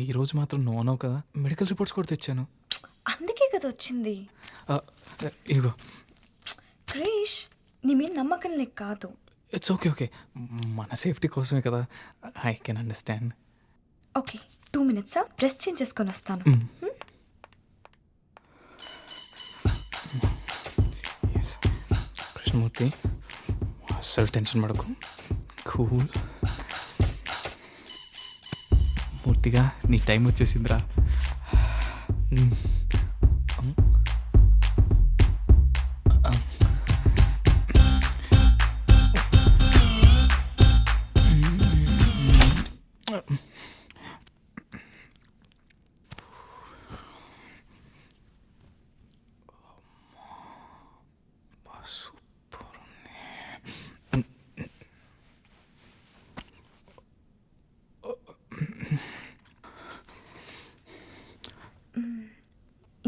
ఈరోజు మాత్రం నోనవు కదా, మెడికల్ రిపోర్ట్స్ కూడా తెచ్చాను. అందుకే కదా వచ్చింది. ఇగో క్రిష్, నీ మీద నమ్మకం లేక కాదు. ఇట్స్ ఓకే ఓకే, మన సేఫ్టీ కోసమే కదా, I can understand. Okay, 2 minutes dress change చేసుకొని వస్తాను. కృష్ణమూర్తి, అస్సలు టెన్షన్ పడకు, కూల్. పూర్తిగా నీ టైం వచ్చేసిందిరా.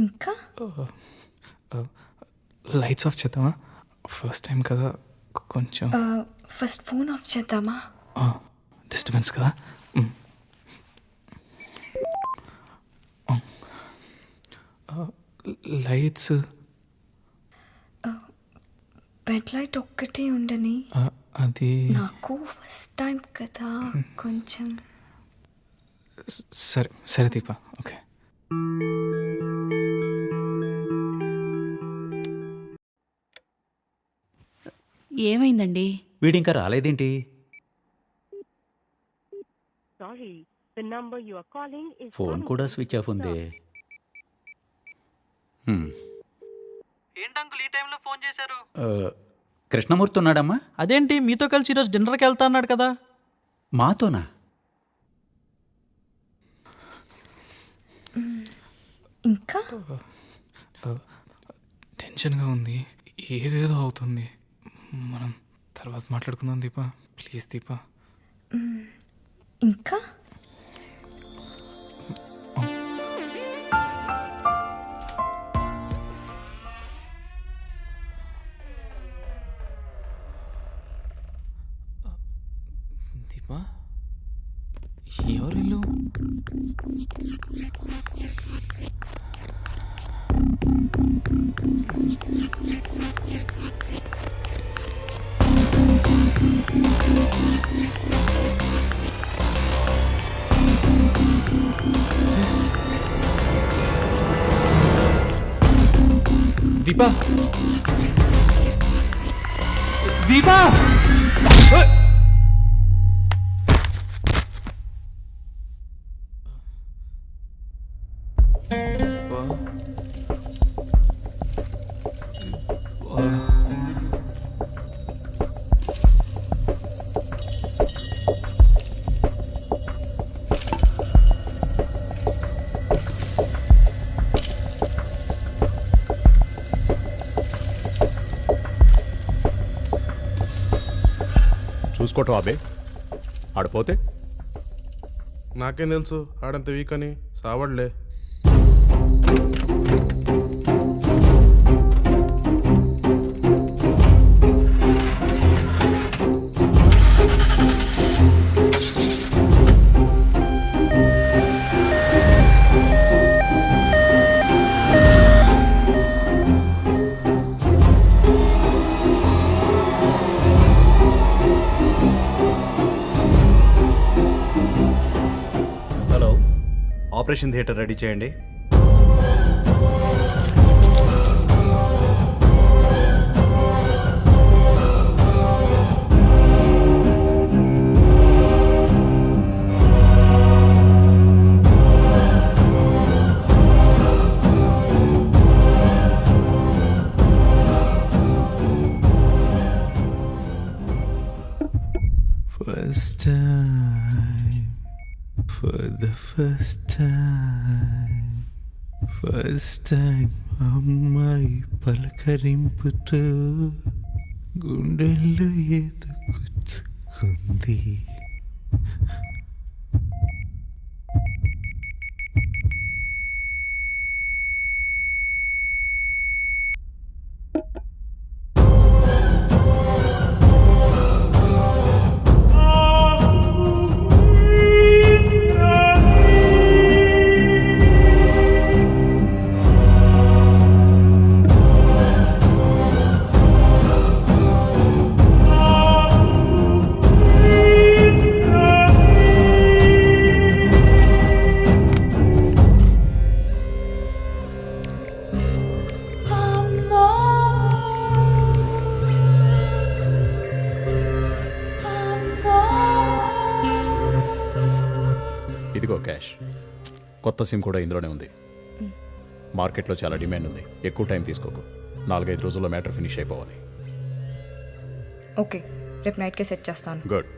ఇంకా లైట్స్ ఆఫ్ చేద్దామా? ఫస్ట్ టైం కదా, కొంచెం ఫస్ట్ ఫోన్ ఆఫ్ చేద్దామా? డిస్టర్బెన్స్ కదా. లైట్స్ బెడ్ లైట్ ఒక్కటే ఉండని. అది నాకు ఫస్ట్ టైం కదా, కొంచెం. సరే సరే దీపా, ఓకే. ఏమైందండి? వీడింకా రాలేదేంటి? ఫోన్ కూడా స్విచ్ ఆఫ్ ఉంది. ఏంటంకుల్ ఈ టైంలో ఫోన్ చేశారు? కృష్ణమూర్తి ఉన్నాడమ్మా? అదేంటి మీతో కలిసి ఈరోజు డిన్నర్కి వెళ్తా అన్నాడు కదా. మాతోనా? ఇంకా టెన్షన్గా ఉంది, ఏదేదో అవుతుంది. మనం తర్వాత మాట్లాడుకుందాం దీపా, ప్లీజ్ దీపా. ఇంకా దీపా, ఎవరిల్లు? దీపా, దీపా! చూసుకోవటం అబే, ఆడిపోతే నాకేం తెలుసు ఆడంత వీక్ అని. సావడ్లే. ఆపరేషన్ థియేటర్ రెడీ చేయండి. First time, for the first time అమ్మాయి పలకరింపుతో గుండెల్లో ఏదో గుచ్చుకుంది. క్యాష్. కొత్త సిమ్ కూడా ఇందులోనే ఉంది. మార్కెట్లో చాలా డిమాండ్ ఉంది. ఎక్కువ టైం తీసుకోకు. 4-5 రోజుల్లో మ్యాటర్ ఫినిష్ అయిపోవాలి. ఓకే, రేపు నైట్కే సెట్ చేస్తాను. గుడ్.